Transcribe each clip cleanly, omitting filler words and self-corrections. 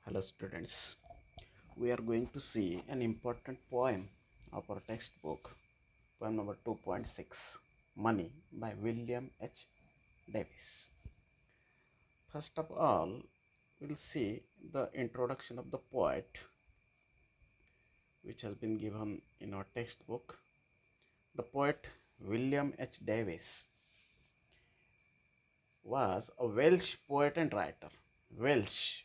Hello students, we are going to see an important poem of our textbook, poem number 2.6, Money by William H. Davis. First of all, we'll see the introduction of the poet which has been given in our textbook. The poet William H. Davis was a Welsh poet and writer. Welsh.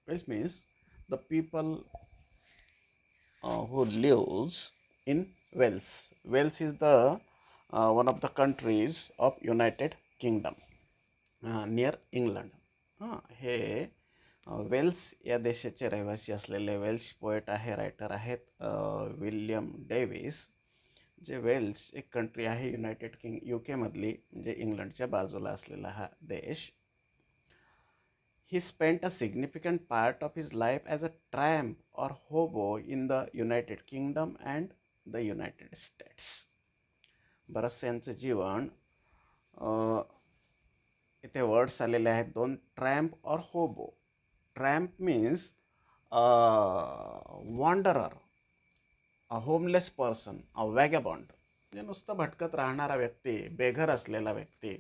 Welsh means the people who lives in Wales. Wales is the one of the countries of United Kingdom near England. हे Wales या देशाचे रहिवासी असलेले Welsh poet आहे, writer आहेत William Davis, जे Wales एक country आहे युनायटेड UK मधली, म्हणजे इंग्लंडच्या बाजूला असलेला हा देश. He spent a significant part of his life as a tramp or hobo in the United Kingdom and the United States. बरंचसं यांचं जीवन इथे वर्ड्स आलेले आहेत दोन, tramp or hobo. Tramp means wanderer, a homeless person, a vagabond, म्हणजे नुसतं भटकत राहणारा व्यक्ती, बेघर असलेला व्यक्ती,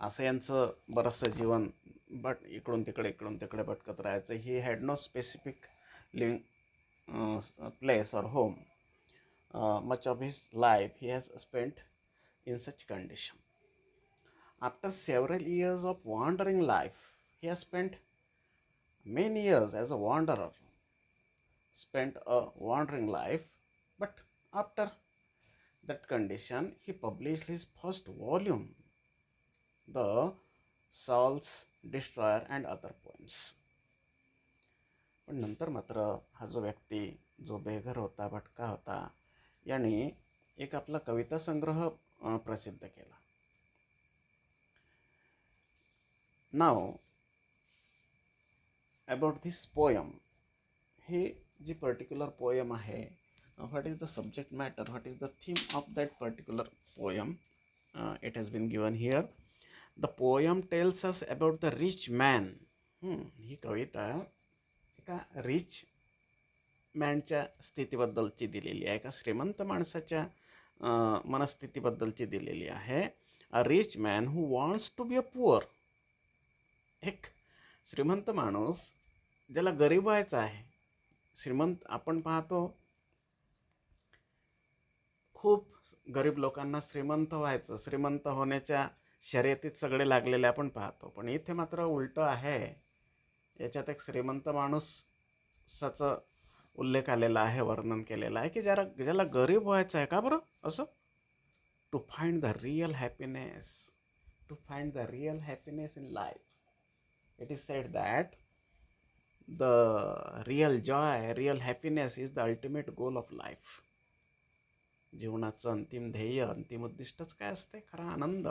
असं यांचं बरंचसं जीवन. बट इकडून तिकडे भटकत राहायचं. He had no specific living place or home. Much of his life he has spent in such condition. After several years of wandering life, he has spent many years as a wanderer, spent a wandering life, but after that condition, he published his first volume, The Soul's Destroyer and Other Poems. पण नंतर मात्र हा जो व्यक्ती, जो बेघर होता, भटका होता, याने एक आपला कविता संग्रह प्रसिद्ध केला. Now, about this poem, हे जी पर्टिक्युलर पोएम आहे, what is the subject matter, what is the theme of that particular poem, it has been given here. The poem tells us about the rich man. ही कविता एका rich मॅनच्या स्थितीबद्दलची दिलेली आहे, एका श्रीमंत माणसाच्या मनस्थितीबद्दलची दिलेली आहे. A rich man who wants to be a poor. एक श्रीमंत माणूस ज्याला गरीब व्हायचं आहे. श्रीमंत आपण पाहतो, खूप गरीब लोकांना श्रीमंत व्हायचं, श्रीमंत होण्याच्या शर्यतीत सगळे लागलेले आपण पाहतो. पण इथे मात्र उलटं आहे. याच्यात एक श्रीमंत माणूसाचा उल्लेख आलेला आहे, वर्णन केलेलं आहे, की ज्याला गरीब व्हायचं आहे. का बरं असं? To find the real happiness, to find the real happiness in life. It is said that the real joy, real happiness is the ultimate goal of life. जीवनाचं अंतिम ध्येय, अंतिम उद्दिष्टच काय असते? खरा आनंद,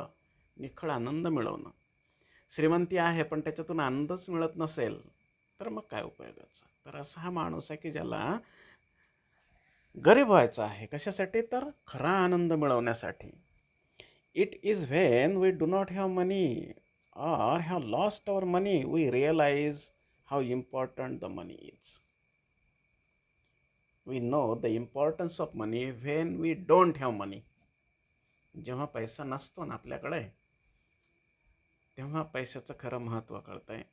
निखळ आनंद मिळवणं. श्रीमंती आहे पण त्याच्यातून आनंदच मिळत नसेल तर मग काय उपयोगाचं? तर असा हा माणूस आहे की ज्याला गरीब व्हायचं आहे. कशासाठी? तर खरा आनंद मिळवण्यासाठी. It is when we do not have money or have lost our money, we realize how important the money is. We know the importance of money when we don't have money. जेव्हा पैसा नसतो ना आपल्याकडे, तेव्हा पैशाचं खरं महत्त्व कळतंय.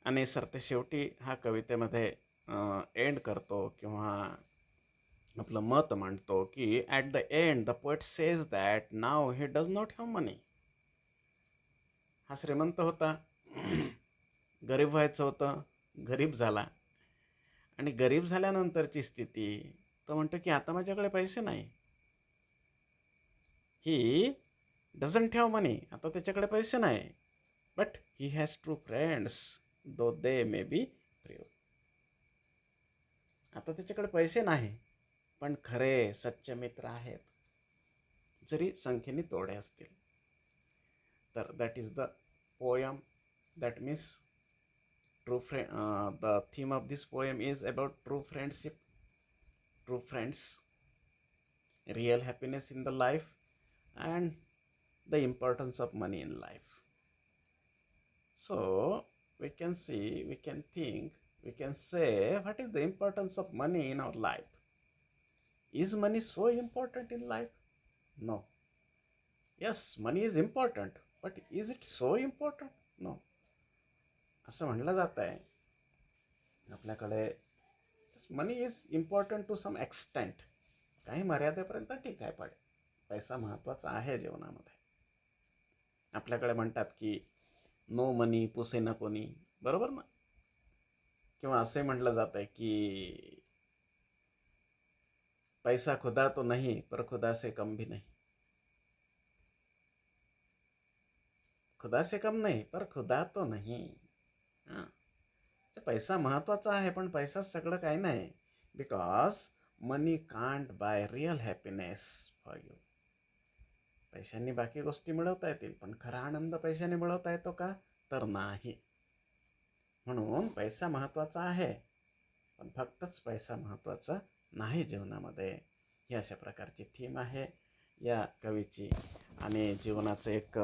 आणि सरतेशेवटी हा कवितेमध्ये एंड करतो किंवा आपलं मत मांडतो की at the end the poet says that now he does not have money. हा श्रीमंत होता, गरीब व्हायचं होतं, गरीब झाला, आणि गरीब झाल्यानंतरची स्थिती तो म्हणतो की आता माझ्याकडे पैसे नाही. ही डझंट हॅव मनी, आता त्याच्याकडे पैसे नाही. But he has true friends though they may be few. आता त्याच्याकडे पैसे नाही, पण खरे सच्चे मित्र आहेत, जरी संख्येने तोडे असतील. तर that is the poem. That means true friend. The theme of this poem is about true friendship, true friends, real happiness in the life, and the importance of money in life. So we can see, we can think, we can say, what is the importance of money in our life? Is money so important in life? No. Yes, money is important, but is it so important? No. असं म्हणलं जात आहे आपल्याकडे money is important to some extent. काही मर्यादेपर्यंत ठीक आहे, पण पैसा महत्त्वाचा आहे जीवनामध्ये. आपल्याकडे म्हणतात की नो मनी पुसे न कोणी, बरोबर ना? किंवा असे म्हटलं जात आहे की पैसा खुदा तो नहीं पर खुदा से कम भी नहीं. खुदा से कम नहीं पर खुदा तो नहीं. हां, पैसा महत्त्वाचा आहे, पण पैसा सगळं काही नाही. Because money can't buy real happiness for you. पैशांनी बाकी गोष्टी मिळवता येतील, पण खरा आनंद पैशाने मिळवता येतो का? तर नाही. म्हणून पैसा महत्त्वाचा आहे, पण फक्तच पैसा महत्त्वाचा नाही जीवनामध्ये. ही अशा प्रकारची थीम आहे या कवीची. आणि जीवनाचं एक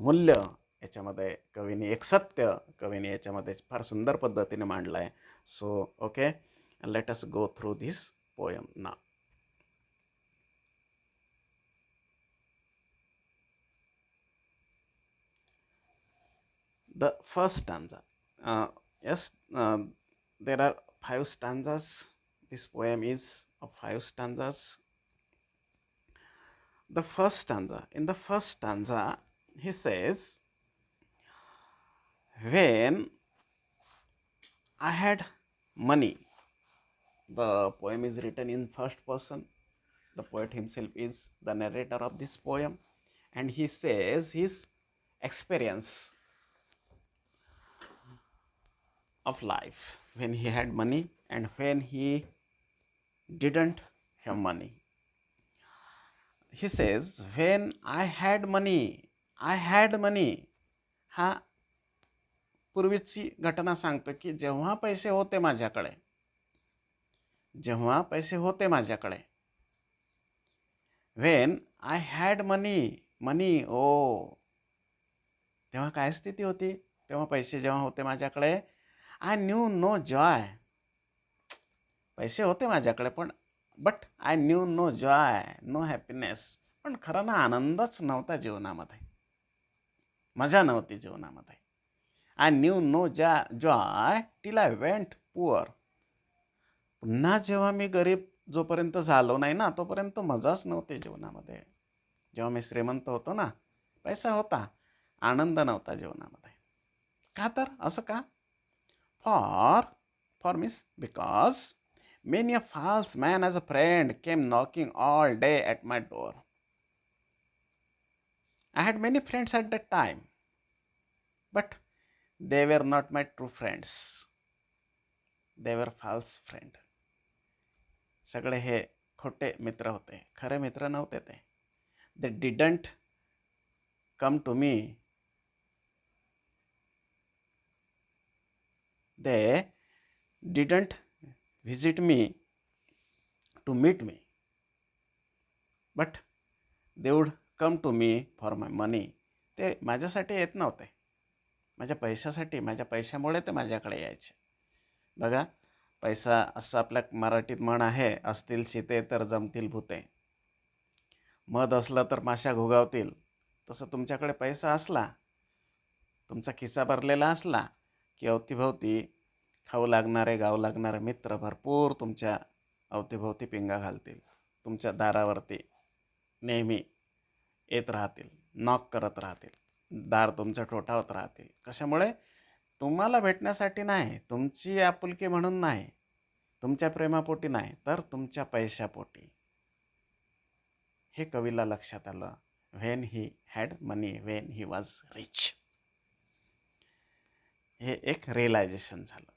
मूल्य याच्यामध्ये कवीने, एक सत्य कवीने याच्यामध्ये फार सुंदर पद्धतीने मांडलं आहे. So okay, let us go through this poem ना. The first stanza. Yes, there are 5 stanzas. This poem is of 5 stanzas. The first stanza. In the first stanza, he says, when I had money. The poem is written in first person. The poet himself is the narrator of this poem, and he says his experience of life when he had money and when he didn't have money. He says, when I had money, I had money. हा पूर्वीची घटना सांगतो की जेव्हा पैसे होते माझ्याकडे, जेव्हा पैसे होते माझ्याकडे. when I had money, money, ओ, तेव्हा काय स्थिती होती? तेव्हा पैसे जेव्हा होते माझ्याकडे, आय न्यू नो जॉय. पैसे होते माझ्याकडे, पण but I knew no joy, no happiness. पण खरं ना आनंदच नव्हता जीवनामध्ये, मजा नव्हती जीवनामध्ये. I knew no joy till I went poor. पुन्हा जेव्हा मी गरीब जोपर्यंत झालो नाही ना, तोपर्यंत मजाच नव्हती जीवनामध्ये. जेव्हा मी श्रीमंत होतो ना, पैसा होता, आनंद नव्हता जीवनामध्ये. का तर असं का? For means because many a false man as a friend came knocking all day at my door. I had many friends at that time, but they were not my true friends. They were false friend. सगळे हे खोटे मित्र होते, खरे मित्र नव्हते ते. They didn't come to me. They didn't visit me to meet me, but they would come to me for my money. ते माझ्यासाठी येत नव्हते, माझ्या पैशासाठी, माझ्या पैशामुळे ते माझ्याकडे यायचे. बघा, पैसा असं आपल्या मराठीत म्हण आहे, असतील शिते तर जमतील भूते. मध असलं तर माशा घोगावतील. तसं तुमच्याकडे पैसा असला, तुमचा खिसा भरलेला असला की अवतीभोवती खाऊ लागणारे, गाऊ लागणारे मित्र भरपूर तुमच्या अवतीभोवती पिंगा घालतील. तुमच्या दारावरती नेहमी येत राहतील, नॉक करत राहतील, दार तुमचं ठोठावत राहतील. कशामुळे? तुम्हाला भेटण्यासाठी नाही, तुमची आपुलकी म्हणून नाही, तुमच्या प्रेमापोटी नाही, तर तुमच्या पैशापोटी. हे कवीला लक्षात आलं. When he had money, when he was rich. हे एक रिअलायझेशन झालं.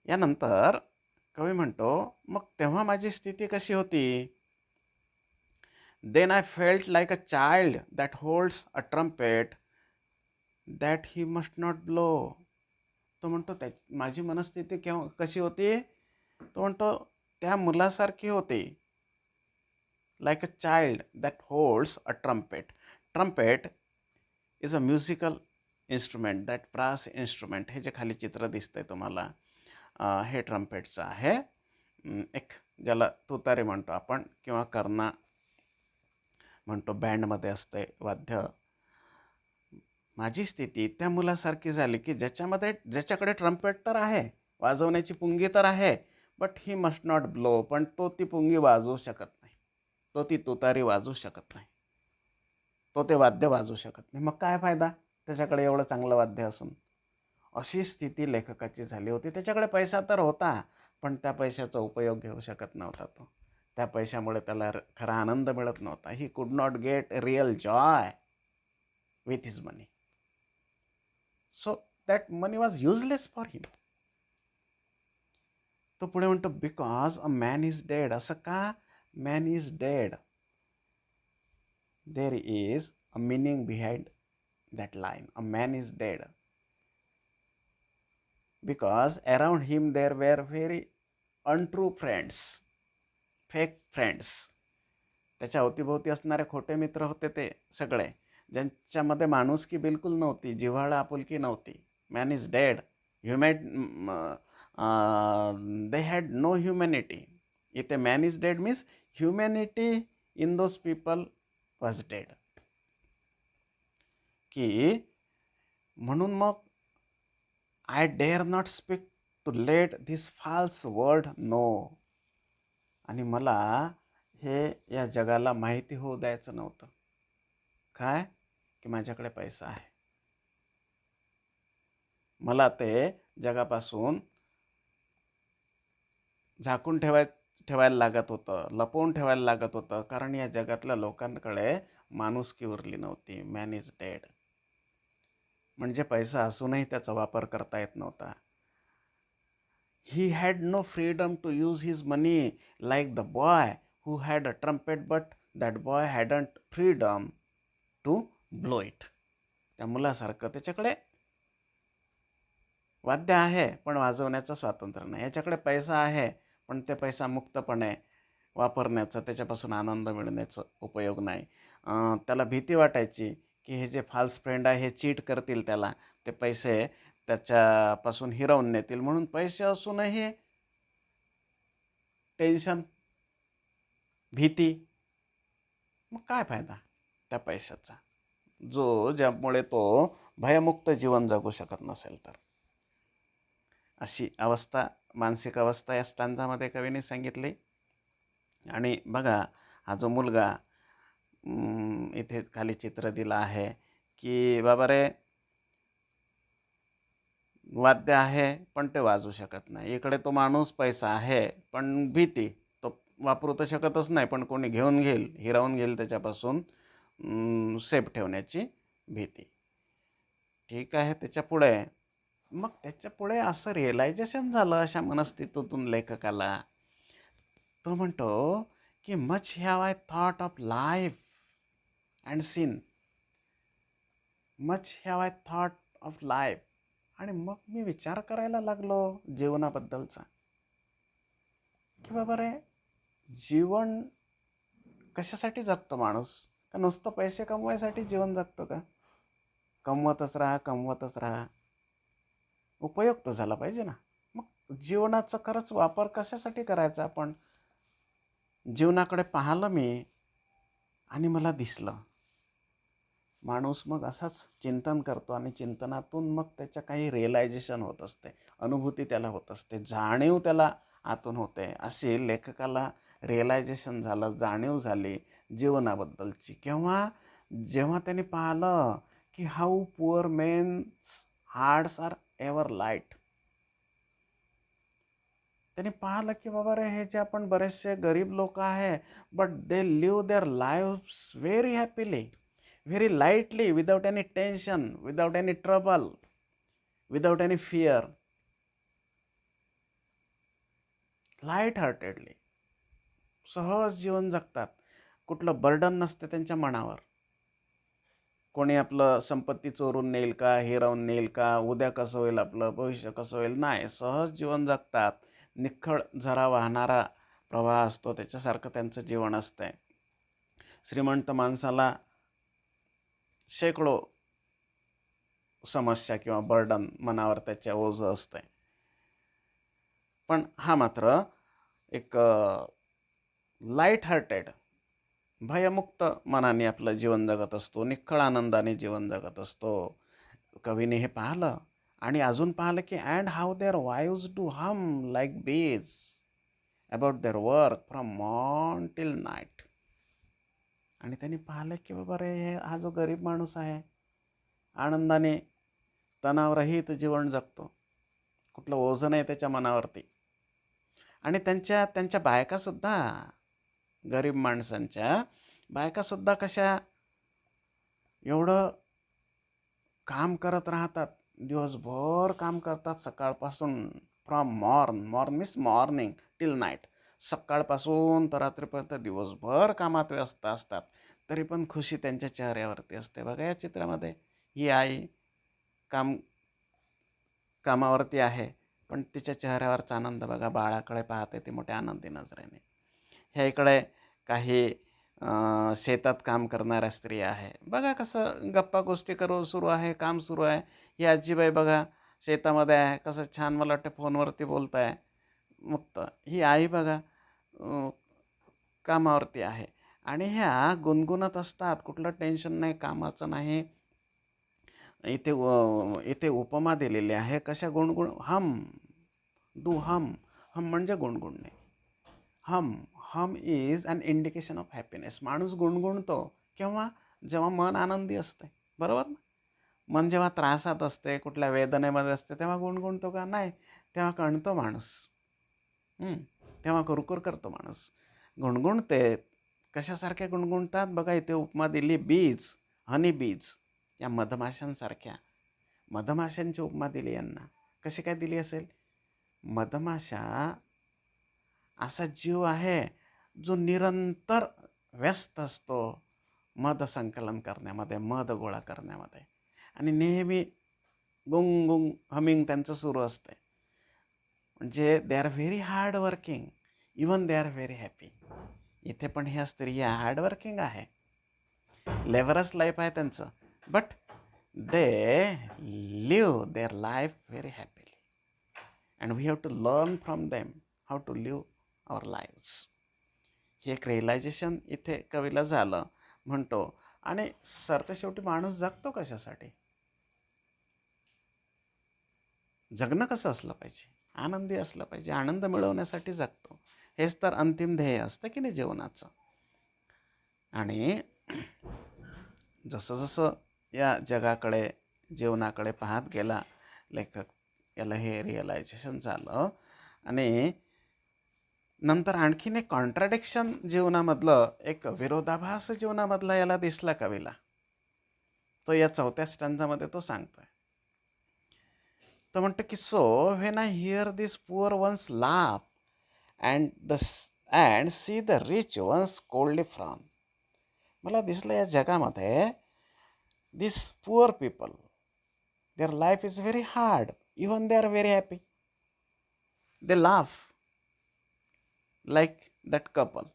यानंतर कवी म्हणतो, मग तेव्हा माझी स्थिती कशी होती? Then I felt like a child that holds a trumpet that he must not blow. तो म्हणतो माझी मनस्थिती कशी होती? तो म्हणतो त्या मुलासारखी होती. Like a child that holds a trumpet. Trumpet is a musical instrument, that brass instrument, हे जे खाली चित्र दिसतंय तुम्हाला, हे ट्रम्पेटचं आहे. एक ज्याला तुतारी म्हणतो आपण किंवा कर्णा म्हणतो, बँडमध्ये असते वाद्य. माझी स्थिती त्या मुलासारखी झाली की ज्याच्याकडे ट्रम्पेट तर आहे, वाजवण्याची पुंगी तर आहे, but he must not blow, पण तो ती पुंगी वाजवू शकत नाही, तो ती तुतारी वाजवू शकत नाही, तो ते वाद्य वाजवू शकत नाही. मग काय फायदा त्याच्याकडे एवढं चांगलं वाद्य असून? अशी स्थिती लेखकाची झाली होती. त्याच्याकडे पैसा तर होता, पण त्या पैशाचा उपयोग घेऊ शकत नव्हता तो. त्या पैशामुळे त्याला खरा आनंद मिळत नव्हता. He could not get real joy with his money. So that money was useless for him. तो पुढे म्हणतो, because a man is dead. असं का? Man is dead. There is a meaning behind that line. A man is dead because around him there were very untrue friends, fake friends. त्याच्या अवतीभोवती असणारे खोटे मित्र होते ते सगळे, ज्यांच्यामध्ये माणुसकी बिलकुल नव्हती, जिव्हाळा आपुलकी नव्हती. Man is dead. Human they had no humanity. इथे man is dead means humanity in those people was dead. की म्हणून मग I dare not speak to let this false word know. आणि मला हे या जगाला माहिती होऊ द्यायचं नव्हतं. काय? की माझ्याकडे पैसा आहे. मला ते जगापासून झाकून ठेवायला लागत होतं, लपवून ठेवायला लागत होतं, कारण या जगातल्या लोकांकडे माणुसकी उरली नव्हती. Man is dead. म्हणजे पैसा असूनही त्याचा वापर करता येत नव्हता. He had no freedom to use his money like the boy who had a trumpet, but that boy hadn't freedom to blow it. त्या मुलासारखं त्याच्याकडे वाद्य आहे, पण वाजवण्याचं स्वातंत्र्य नाही. याच्याकडे पैसा आहे, पण ते पैसा मुक्तपणे वापरण्याचा, त्याच्यापासून आनंद मिळण्याचा उपयोग नाही. त्याला भीती वाटायची की हे जे फाल्स फ्रेंड आहे हे चीट करतील त्याला, ते पैसे त्याच्यापासून हिरावून नेतील. म्हणून पैसे असूनही टेन्शन, भीती. मग काय फायदा त्या पैशाचा, ज्यामुळे तो भयमुक्त जीवन जगू शकत नसेल तर. अशी अवस्था, मानसिक अवस्था या स्टांजामध्ये कवीने सांगितली. आणि बघा, हा जो मुलगा, इथे खाली चित्र दिलं आहे की बाबा रे, वाद्य आहे पण ते वाजवू शकत नाही. इकडे तो माणूस, पैसा आहे पण भीती, तो वापरू तर शकतच नाही, पण कोणी घेऊन घेईल, हिरावून घेईल त्याच्यापासून, सेफ ठेवण्याची भीती. ठीक आहे. त्याच्यापुढे असं रिअलायझेशन झालं अशा मनस्थितीतून लेखकाला. तो म्हणतो की much have I thought of life and seen. Much have I thought of life. आणि मग मी विचार करायला लागलो जीवनाबद्दलचा, की बाबा रे, जीवन कशासाठी जगतो माणूस? का नुसतं पैसे कमवायसाठी जीवन जगतो का? कमवतच राहा. उपयोग तर झाला पाहिजे ना. मग जीवनाचा खरंच वापर कशासाठी करायचा आपण? जीवनाकडे पाहिलं मी आणि मला दिसलं, माणूस मग असाच चिंतन करतो आणि चिंतनातून मग त्याच्या काही रिअलायझेशन होत असते, अनुभूती त्याला होत असते, जाणीव त्याला आतून होते. अशी लेखकाला रिअलायझेशन झालं, जाणीव झाली जीवनाबद्दलची. जेव्हा त्याने पाहिलं की how poor men's hearts are ever light. त्यांनी पाहिलं की बाबा रे, हे जे आपण बरेचसे गरीब लोक आहे, but they live their lives very happily, very lightly, without any tension, without any trouble, without any fear, light heartedly, सहज जीवन जगतात. कुठलं बर्डन नसते त्यांच्या मनावर. कोणी आपलं संपत्ती चोरून नेईल का, हिरावून नेईल का, उद्या कसं होईल, आपलं भविष्य कसं होईल, नाही, सहज जीवन जगतात. निखळ झरा वाहणारा प्रवाह असतो त्याच्यासारखं त्यांचं जीवन असतंय. श्रीमंत माणसाला शेकडो समस्या किंवा बर्डन मनावर त्याच्या ओझं असतंय. पण हा मात्र एक लाईट हार्टेड, भयमुक्त मनाने आपलं जीवन जगत असतो, निखळ आनंदाने जीवन जगत असतो. कवीने हे पाहिलं आणि अजून पाहिलं की and how their wives do hum like bees about their work from morn till night. आणि त्यांनी पाहिलं की बाबा रे, हा जो गरीब माणूस आहे आनंदाने तणावरहित जीवन जगतो, कुठलं ओझं नाही त्याच्या मनावरती. आणि त्यांच्या त्यांच्या बायकासुद्धा, गरीब माणसांच्या बायकासुद्धा कशा एवढं काम करत राहतात, दिवसभर काम करतात सकाळपासून, from morn means morning till night, सकाळपासून तर रात्रीपर्यंत दिवसभर कामात व्यस्त असतात, तरी पण खुशी त्यांच्या चेहऱ्यावरती असते. बघा या चित्रामध्ये ही आई कामावरती आहे, पण तिच्या चेहऱ्यावरचा आनंद बघा, बाळाकडे पाहते ती मोठ्या आनंदी नजरेने. ह्या इकडे काही शेतात काम करणाऱ्या स्त्रिया आहे, बघा कसं गप्पा गोष्टी सुरू आहे, काम सुरू आहे. ही आजीबाई बघा शेतामध्ये आहे, कसं छान मला वाटतं फोनवरती बोलत आहे मुक्त. ही आई बघा कामावरती आहे आणि ह्या गुणगुणत असतात, कुठलं टेन्शन नाही, कामाचं नाही. इथे उपमा दिलेली आहे कशा गुणगुण, हम म्हणजे गुणगुणणे. Hum hum is an indication of happiness. माणूस गुणगुणतो केव्हा, जेव्हा मन आनंदी असते, बरोबर ना. मन जेव्हा त्रासात असते, कुठल्या वेदनेमध्ये असते, तेव्हा गुणगुणतो का नाही, तेव्हा कणतो माणूस. तेव्हा कुरकुर करतो माणूस, गुणगुणते. कशासारखे गुणगुणतात बघा, इथे उपमा दिली बीज, हनी बीज, या मधमाशांसारख्या. मधमाशांची उपमा दिली यांना. कशी काय दिली असेल? मधमाशा असा जीव आहे जो निरंतर व्यस्त असतो मध संकलन करण्यामध्ये, मध गोळा करण्यामध्ये, आणि नेहमी गुंग गुंग हमिंग त्यांचं सुरू असते. म्हणजे they are very hard working, even they are very happy. इथे पण ह्या स्त्रिया हार्ड वर्किंग आहे, लेबरस लाईफ आहे त्यांचं, but they live their life very happily and we have to learn from them how to live our lives. हे एक realisation इथे कवीला झालं म्हणतो. आणि सरते शेवटी माणूस जगतो कशासाठी? जगणं कसं असलं पाहिजे? आनंदी असलं पाहिजे, आनंद मिळवण्यासाठी जगतो. हेच तर अंतिम ध्येय असतं की नाही जीवनाचं. आणि जसं जसं या जगाकडे, जीवनाकडे पाहत गेला लेखक, याला हे रिअलायझेशन झालं. आणि नंतर आणखीन एक कॉन्ट्राडिक्शन जीवनामधलं, एक विरोधाभास जीवनामधला याला दिसला कवीला. तो या 4थ्या स्टँजामध्ये तो सांगतोय. तो म्हणतो की so when I hear this poor ones laugh and see the rich ones coldly frown. मला दिसलं या जगामध्ये these poor people, their life is very hard, even they are very happy, they laugh like that couple.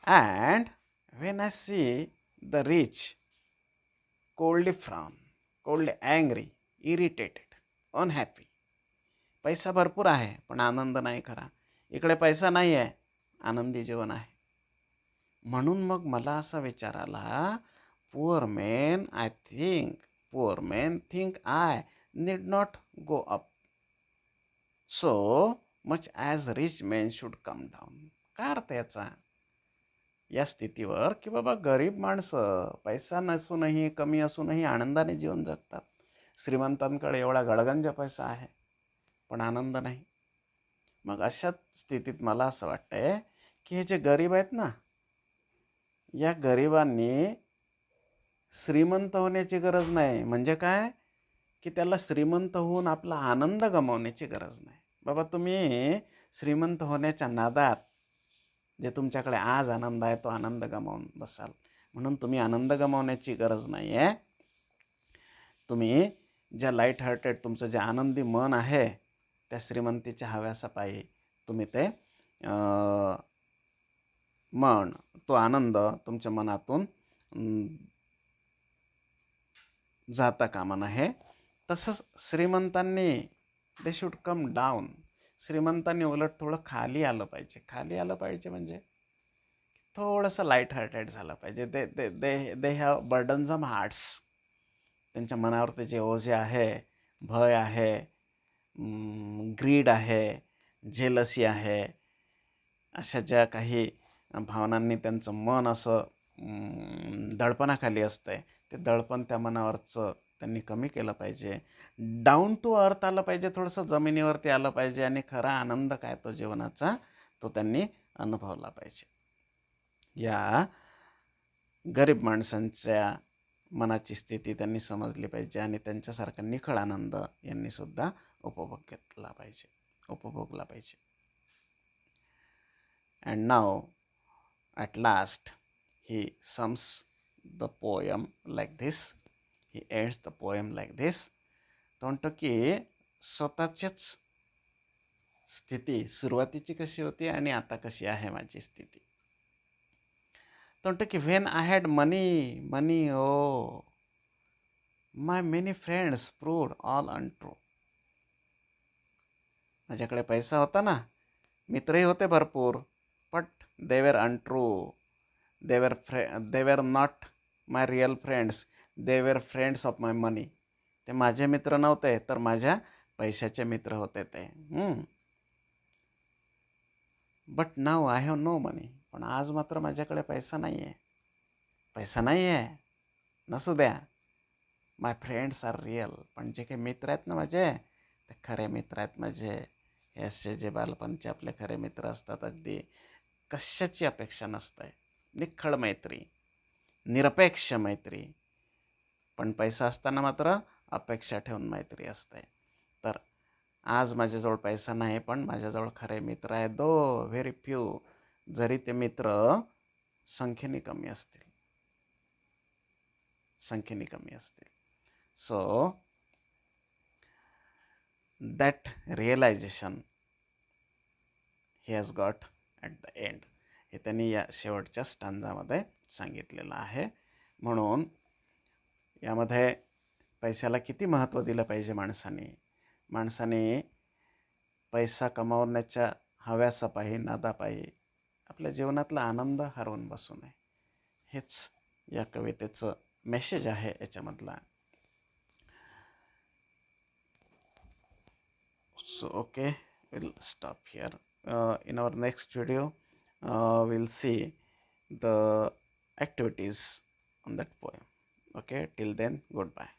And when I see the rich coldly frown, coldly angry, irritated, unhappy. पैसा भरपूर आहे पण आनंद नाही खरा. इकडे पैसा नाही आहे, आनंदी जीवन आहे. म्हणून मग मला असा विचार आला, poor main think I need not go up so much as rich main should come down. काय अर्थ याचा या स्थितीवर, की बाबा गरीब माणसं पैसा नसूनही, कमी असूनही आनंदाने जीवन जगतात. श्रीमंतांकडे एवढा गडगंज पैसा आहे पण आनंद नाही. मग अशा स्थितीत मला असं वाटतंय की हे जे गरीब आहेत ना, या गरिबांनी श्रीमंत होण्याची गरज नाही. म्हणजे काय, की त्याला श्रीमंत होऊन आपला आनंद गमावण्याची गरज नाही. बाबा तुम्ही श्रीमंत होण्याच्या नादात जे तुमच्याकडे आज आनंद आहे तो आनंद गमावून बसाल. म्हणून तुम्ही आनंद गमावण्याची गरज नाही आहे. तुम्ही ज्या लाईट हार्टेड, तुमचं जे आनंदी मन आहे, त्या श्रीमंतीच्या हव्यासापायी तुम्ही ते मन, तो आनंद तुमच्या मनातून जाता कामा नये. तसंच श्रीमंतांनी दे शुड कम डाऊन. श्रीमंतांनी उलट थोडं खाली आलं पाहिजे. खाली आलं पाहिजे म्हणजे थोडंसं लाईट हार्टेड झालं पाहिजे. दे दे दे दे हॅव बर्डनझम हार्ट्स. त्यांच्या मनावरती जे ओझे आहे, भय आहे, ग्रीड आहे, जेलसी आहे, अशा ज्या काही भावनांनी त्यांचं मन असं दडपणाखाली असतंय, ते दडपण त्या मनावरचं त्यांनी कमी केलं पाहिजे. डाऊन टू अर्थ आलं पाहिजे, थोडंसं जमिनीवरती आलं पाहिजे आणि खरा आनंद काय तो जीवनाचा तो त्यांनी अनुभवला पाहिजे. या गरीब माणसांच्या मनाची स्थिती त्यांनी समजली पाहिजे आणि त्यांच्यासारखा निखळ आनंद यांनी सुद्धा उपभोगला पाहिजे. And now, at last, he sums the poem like this. He ends the poem like this. तो म्हणतो की स्वतःचीच स्थिती सुरुवातीची कशी होती आणि आता कशी आहे माझी स्थिती. तो म्हणतो की when I had money, oh, my many friends proved all untrue. माझ्याकडे पैसा होता ना, मित्रही होते भरपूर, but they were untrue. They were not my real friends. They were friends of my money. ते माझे मित्र नव्हते, तर माझ्या पैशाचे मित्र होते ते. But now I have no money. पण आज मात्र माझ्याकडे पैसा नाही आहे. पैसा नाही आहे, नसू द्या. माय फ्रेंड्स आर रिअल. पण जे काही मित्र आहेत ना माझे, ते खरे मित्र आहेत माझे. हे असे जे बालपणचे आपले खरे मित्र असतात, अगदी कशाची अपेक्षा नसते, निखळ मैत्री, निरपेक्ष मैत्री. पण पैसा असताना मात्र अपेक्षा ठेवून मैत्री असते. तर आज माझ्याजवळ पैसा नाही, पण माझ्याजवळ खरे मित्र आहेत. दो व्हेरी फ्यू, जरी ते मित्र संख्येने कमी असतील. So that realization he has got at the end. हे त्यांनी या शेवटच्या स्टांजामध्ये सांगितलेलं आहे. म्हणून यामध्ये पैशाला किती महत्त्व दिलं पाहिजे माणसाने पैसा कमावण्याच्या हव्यासापायी, नादापायी आपल्या जीवनातला आनंद हरवून बसू नये. हेच या कवितेचं मेसेज आहे याच्यामधला. So okay, we'll stop here. In our next video, we'll see the activities on that poem. Okay, till then, goodbye.